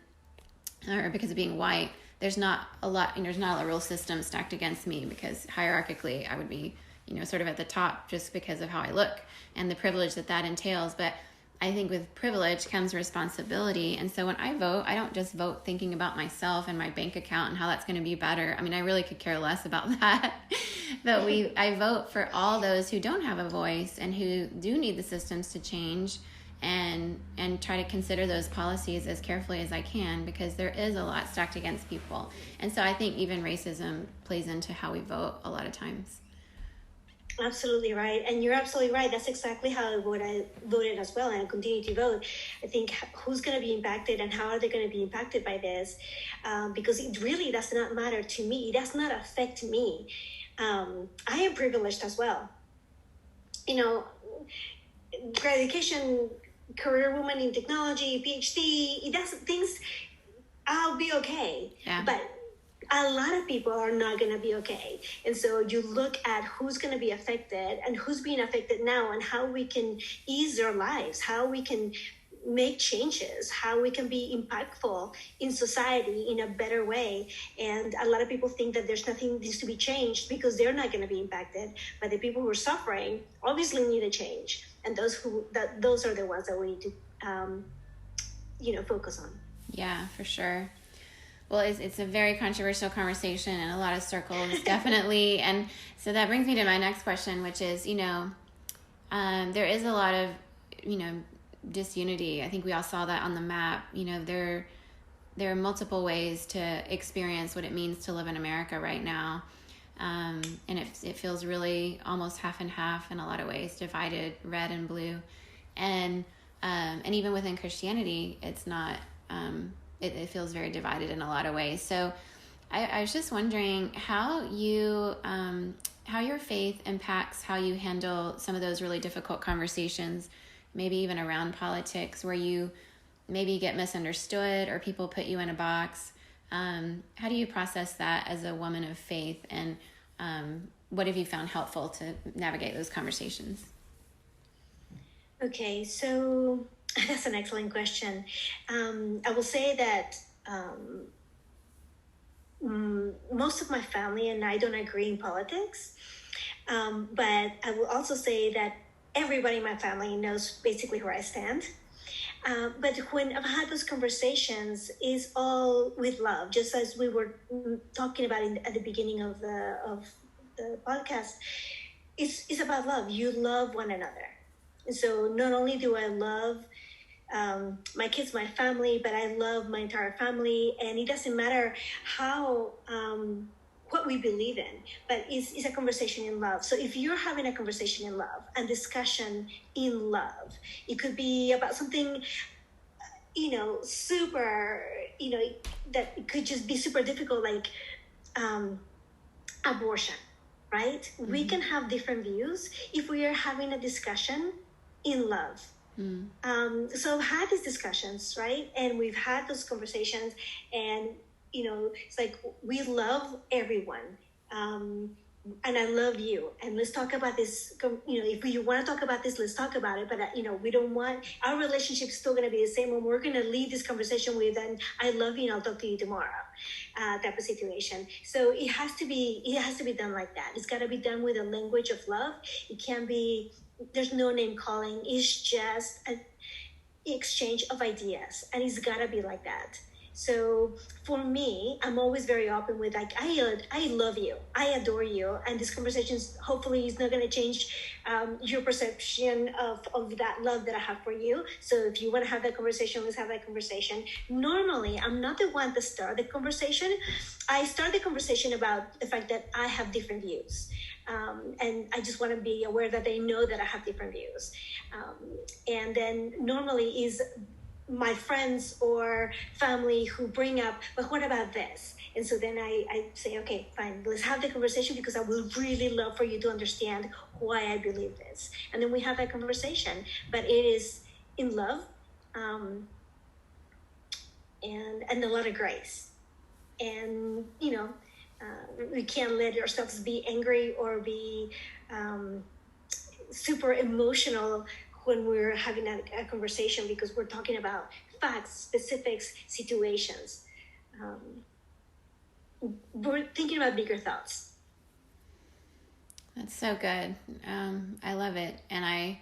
or because of being white, there's not a real system stacked against me, because hierarchically I would be, sort of at the top just because of how I look and the privilege that entails. But I think with privilege comes responsibility. And so when I vote, I don't just vote thinking about myself and my bank account and how that's going to be better. I really could care less about that. But I vote for all those who don't have a voice and who do need the systems to change, and try to consider those policies as carefully as I can, because there is a lot stacked against people. And so I think even racism plays into how we vote a lot of times. Absolutely right. And you're absolutely right. That's exactly how I voted as well, and I continue to vote. I think who's going to be impacted and how are they going to be impacted by this? Because it really does not matter to me. It does not affect me. I am privileged as well. Education, career woman in technology, PhD, it does things, I'll be okay. Yeah. But a lot of people are not going to be okay. And so you look at who's going to be affected and who's being affected now, and how we can ease their lives, how we can make changes, how we can be impactful in society in a better way. And a lot of people think that there's nothing needs to be changed because they're not going to be impacted. But the people who are suffering obviously need a change. And those are the ones that we need to, focus on. Yeah, for sure. Well, it's a very controversial conversation in a lot of circles, definitely. And so that brings me to my next question, which is, there is a lot of, disunity. I think we all saw that on the map. There are multiple ways to experience what it means to live in America right now. And it feels really almost half and half in a lot of ways, divided, red and blue. And even within Christianity, it's not... It feels very divided in a lot of ways. So I was just wondering how your faith impacts how you handle some of those really difficult conversations, maybe even around politics, where you maybe get misunderstood or people put you in a box. How do you process that as a woman of faith, and what have you found helpful to navigate those conversations? Okay, so that's an excellent question. I will say that most of my family and I don't agree in politics, but I will also say that everybody in my family knows basically where I stand. But when I've had those conversations, is all with love, just as we were talking about at the beginning of the podcast. It's about love. You love one another. And so not only do I love my kids, my family, but I love my entire family, and it doesn't matter how what we believe in, but it's a conversation in love. So if you're having a conversation in love and discussion in love, it could be about something super, that it could just be super difficult, like abortion, right? Mm-hmm. We can have different views if we are having a discussion in love. So I've had these discussions, right? And we've had those conversations, and, it's like, we love everyone. And I love you. And let's talk about this. If you want to talk about this, let's talk about it. But, we don't want, our relationship is still going to be the same. And we're going to leave this conversation with, and I love you and I'll talk to you tomorrow, type of situation. So it has to be done like that. It's got to be done with a language of love. It can't be, there's no name calling. It's just an exchange of ideas, and it's got to be like that. So for me, I'm always very open with, like, I love you, I adore you, and this conversation hopefully is not going to change your perception of that love that I have for you. So if you want to have that conversation, let's have that conversation. Normally, I'm not the one to start the conversation. I start the conversation about the fact that I have different views. And I just want to be aware that they know that I have different views. And then normally is my friends or family who bring up, but what about this? And so then I say, okay, fine, let's have the conversation, because I would really love for you to understand why I believe this. And then we have that conversation, but it is in love, and a lot of grace. And, we can't let ourselves be angry or be super emotional when we're having a conversation, because we're talking about facts, specifics, situations. We're thinking about bigger thoughts. That's so good. I love it. And I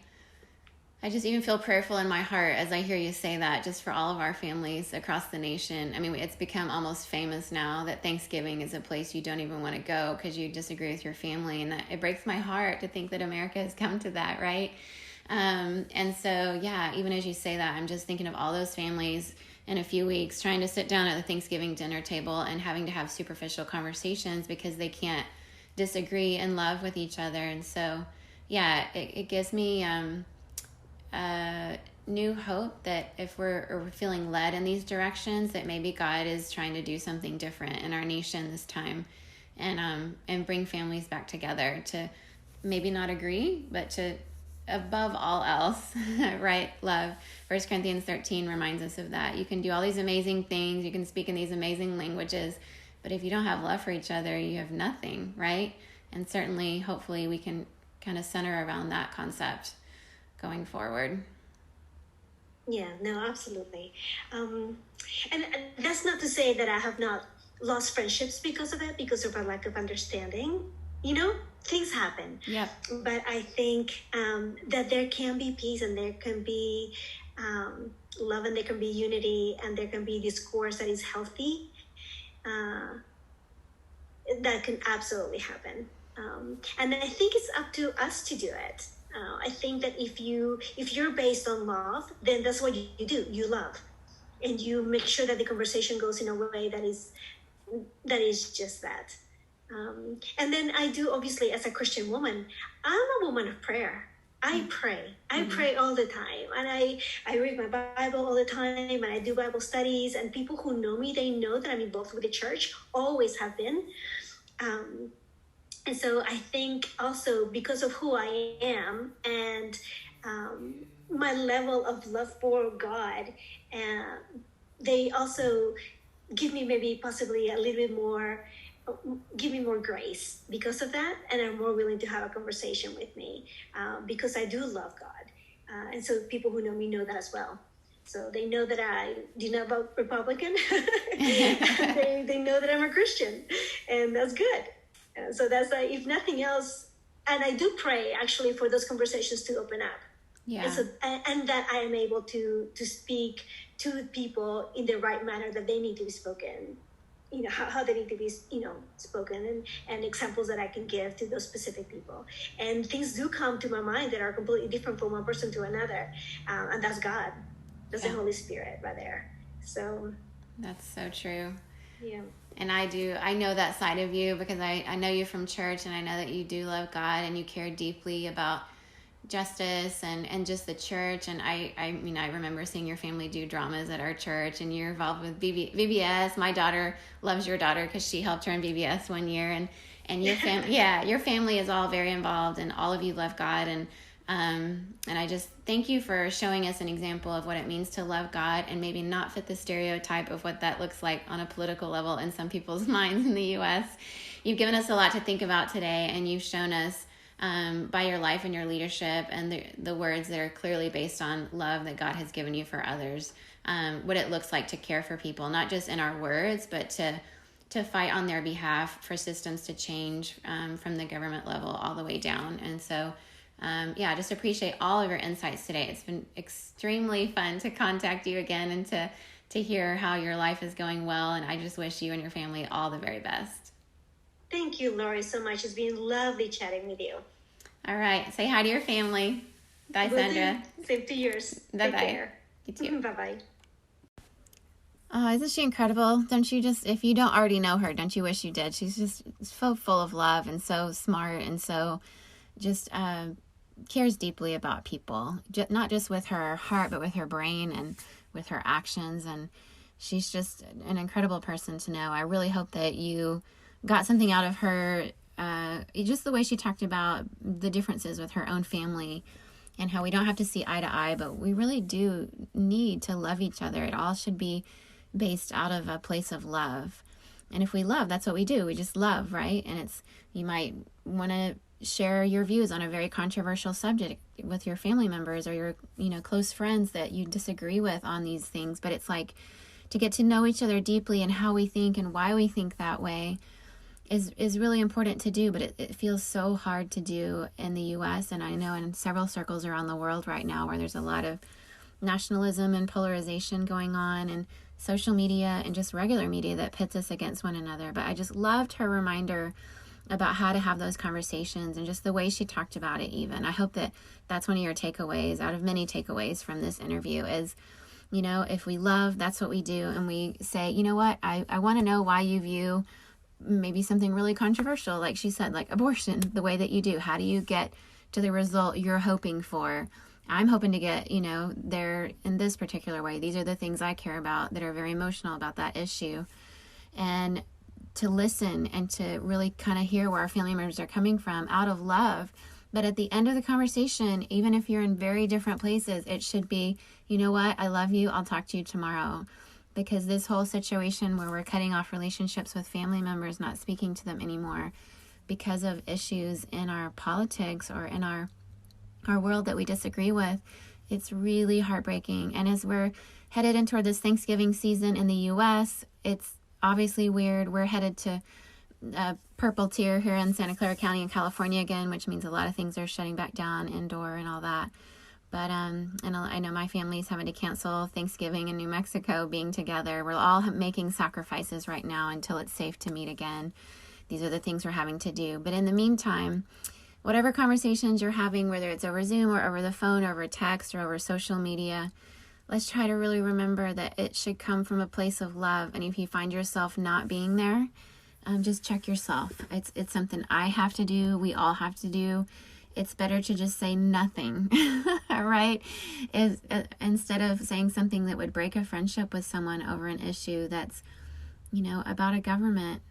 just even feel prayerful in my heart as I hear you say that, just for all of our families across the nation. I mean, it's become almost famous now that Thanksgiving is a place you don't even want to go because you disagree with your family. And it breaks my heart to think that America has come to that, right? And so, yeah, even as you say that, I'm just thinking of all those families in a few weeks trying to sit down at the Thanksgiving dinner table and having to have superficial conversations because they can't disagree and love with each other. And so, yeah, it gives me new hope that if we're feeling led in these directions, that maybe God is trying to do something different in our nation this time, and bring families back together to maybe not agree, but to, above all else, right, love. 1 Corinthians 13 reminds us of that. You can do all these amazing things, you can speak in these amazing languages, but if you don't have love for each other, you have nothing, right? And certainly, hopefully, we can kind of center around that concept going forward. Yeah, no, absolutely. And that's not to say that I have not lost friendships because of it, because of a lack of understanding. Things happen. Yep. But I think that there can be peace, and there can be love, and there can be unity, and there can be discourse that is healthy. That can absolutely happen. And I think it's up to us to do it. I think that if you're based on love, then that's what you do. You love, and you make sure that the conversation goes in a way that is just that. And then I do, obviously, as a Christian woman, I'm a woman of prayer. I pray. I pray all the time, and I read my Bible all the time, and I do Bible studies. And people who know me, they know that I'm involved with the church. Always have been. And so I think also because of who I am and my level of love for God, they also give me maybe possibly a little bit more, give me more grace because of that, and are more willing to have a conversation with me because I do love God. And so people who know me know that as well. So they know that I do not vote Republican. They know that I'm a Christian, and that's good. So that's if nothing else, and I do pray actually for those conversations to open up. Yeah. And so, and that I am able to speak to people in the right manner that they need to be spoken, how they need to be, spoken, and examples that I can give to those specific people. And things do come to my mind that are completely different from one person to another. And that's God. That's the Holy Spirit right there. So. That's so true. Yeah. And I know that side of you because I know you from church, and I know that you do love God and you care deeply about justice and just the church. And I mean, I remember seeing your family do dramas at our church, and you're involved with VBS. My daughter loves your daughter because she helped her in VBS one year, and your family, your family is all very involved, and all of you love God. And I just thank you for showing us an example of what it means to love God and maybe not fit the stereotype of what that looks like on a political level in some people's minds in the U.S. You've given us a lot to think about today, and you've shown us by your life and your leadership and the words that are clearly based on love that God has given you for others, what it looks like to care for people, not just in our words, but to fight on their behalf for systems to change from the government level all the way down. And so I just appreciate all of your insights today. It's been extremely fun to contact you again and to hear how your life is going well. And I just wish you and your family all the very best. Thank you, Lori, so much. It's been lovely chatting with you. All right. Say hi to your family. Bye, Sandra. Same to yours. Bye-bye. Take care. You too. Bye-bye. Oh, isn't she incredible? Don't you just, if you don't already know her, don't you wish you did? She's just so full of love and so smart and so just cares deeply about people, not just with her heart, but with her brain and with her actions. And she's just an incredible person to know. I really hope that you got something out of her, just the way she talked about the differences with her own family and how we don't have to see eye to eye, but we really do need to love each other. It all should be based out of a place of love. And if we love, that's what we do. We just love, right? And you might want to share your views on a very controversial subject with your family members or your, close friends that you disagree with on these things. But it's like to get to know each other deeply and how we think and why we think that way is really important to do. But it feels so hard to do in the U.S. And I know in several circles around the world right now where there's a lot of nationalism and polarization going on, and social media and just regular media that pits us against one another. But I just loved her reminder about how to have those conversations and just the way she talked about it even. I hope that that's one of your takeaways out of many takeaways from this interview is, if we love, that's what we do. And we say, you know what, I want to know why you view maybe something really controversial, like she said, like abortion, the way that you do. How do you get to the result you're hoping for? I'm hoping to get, there in this particular way. These are the things I care about that are very emotional about that issue. And to listen and to really kind of hear where our family members are coming from out of love. But at the end of the conversation, even if you're in very different places, it should be, you know what, I love you, I'll talk to you tomorrow. Because this whole situation where we're cutting off relationships with family members, not speaking to them anymore because of issues in our politics or in our world that we disagree with, it's really heartbreaking. And as we're headed in toward this Thanksgiving season in the U.S., it's obviously weird. We're headed to purple tier here in Santa Clara County in California again, which means a lot of things are shutting back down indoor and all that. But and I know my family's having to cancel Thanksgiving in New Mexico being together. We're all making sacrifices right now until it's safe to meet again. These are the things we're having to do. But in the meantime, whatever conversations you're having, whether it's over Zoom or over the phone or over text or over social media, let's try to really remember that it should come from a place of love. And if you find yourself not being there, just check yourself. It's something I have to do. We all have to do. It's better to just say nothing, right? Instead of saying something that would break a friendship with someone over an issue that's, about a government,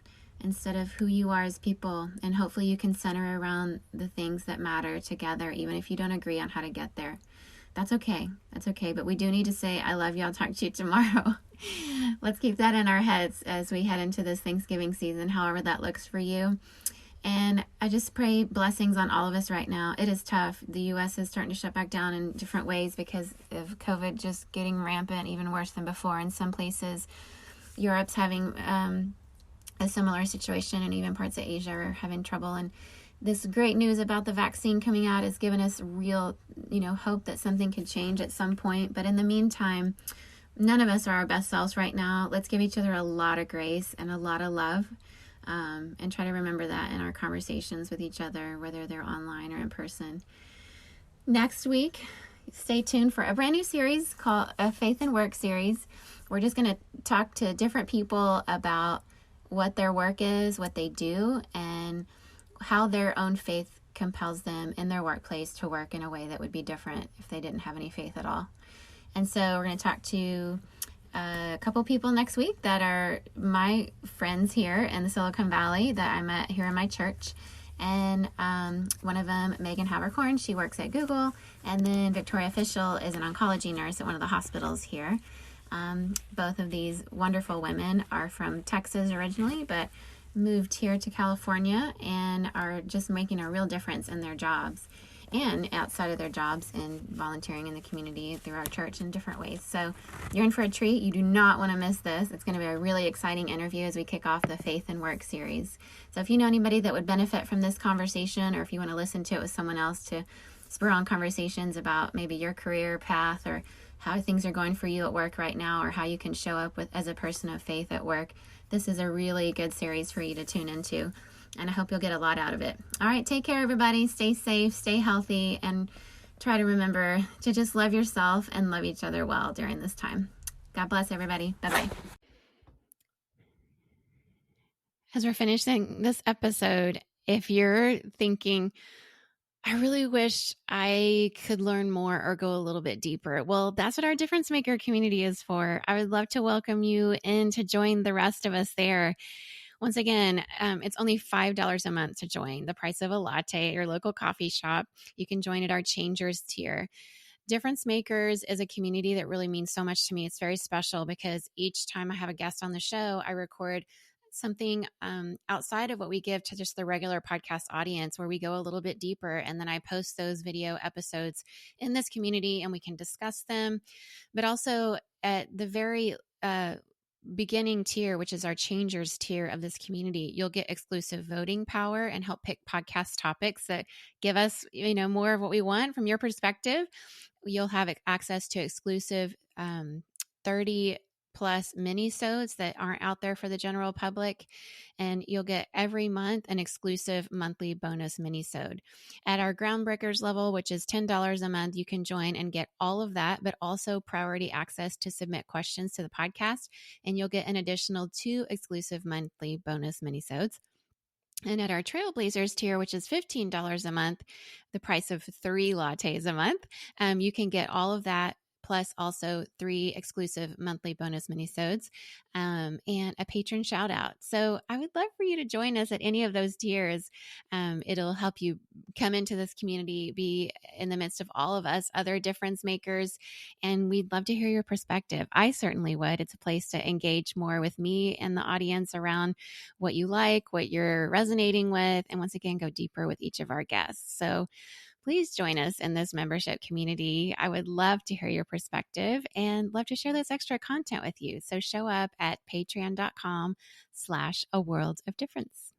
instead of who you are as people. And hopefully you can center around the things that matter together, even if you don't agree on how to get there. That's okay. That's okay. But we do need to say, I love you. I'll talk to you tomorrow. Let's keep that in our heads as we head into this Thanksgiving season, however that looks for you. And I just pray blessings on all of us right now. It is tough. The U.S. is starting to shut back down in different ways because of COVID just getting rampant, even worse than before. In some places, Europe's having a similar situation, and even parts of Asia are having trouble. And this great news about the vaccine coming out has given us real, hope that something could change at some point. But in the meantime, none of us are our best selves right now. Let's give each other a lot of grace and a lot of love. And try to remember that in our conversations with each other, whether they're online or in person. Next week, stay tuned for a brand new series called a Faith and Work series. We're just going to talk to different people about what their work is, what they do, and how their own faith compels them in their workplace to work in a way that would be different if they didn't have any faith at all. And so we're going to talk to a couple people next week that are my friends here in the Silicon Valley that I met here in my church. And one of them, Megan Habercorn, she works at Google. And then Victoria Fischel is an oncology nurse at one of the hospitals here. Both of these wonderful women are from Texas originally, but moved here to California and are just making a real difference in their jobs and outside of their jobs and volunteering in the community through our church in different ways. So you're in for a treat. You do not want to miss this. It's going to be a really exciting interview as we kick off the Faith and Work series. So if you know anybody that would benefit from this conversation, or if you want to listen to it with someone else to spur on conversations about maybe your career path or how things are going for you at work right now, or how you can show up as a person of faith at work, this is a really good series for you to tune into. And I hope you'll get a lot out of it. All right, take care, everybody. Stay safe, stay healthy, and try to remember to just love yourself and love each other well during this time. God bless everybody. Bye-bye. As we're finishing this episode, if you're thinking, I really wish I could learn more or go a little bit deeper, well, that's what our Difference Maker community is for. I would love to welcome you in to join the rest of us there. Once again, it's only $5 a month to join, the price of a latte at your local coffee shop. You can join at our Changers tier. Difference Makers is a community that really means so much to me. It's very special because each time I have a guest on the show, I record something outside of what we give to just the regular podcast audience, where we go a little bit deeper, and then I post those video episodes in this community and we can discuss them. But also at the very beginning tier, which is our Changers tier of this community, you'll get exclusive voting power and help pick podcast topics that give us, more of what we want from your perspective. You'll have access to exclusive 30 plus mini-sodes that aren't out there for the general public. And you'll get every month an exclusive monthly bonus mini-sode. At our Groundbreakers level, which is $10 a month, you can join and get all of that, but also priority access to submit questions to the podcast. And you'll get an additional 2 exclusive monthly bonus mini-sodes. And at our Trailblazers tier, which is $15 a month, the price of 3 lattes a month, you can get all of that, plus also 3 exclusive monthly bonus minisodes, and a patron shout out. So I would love for you to join us at any of those tiers. It'll help you come into this community, be in the midst of all of us, other difference makers, and we'd love to hear your perspective. I certainly would. It's a place to engage more with me and the audience around what you like, what you're resonating with, and once again, go deeper with each of our guests. So please join us in this membership community. I would love to hear your perspective and love to share this extra content with you. So show up at patreon.com/a world of difference.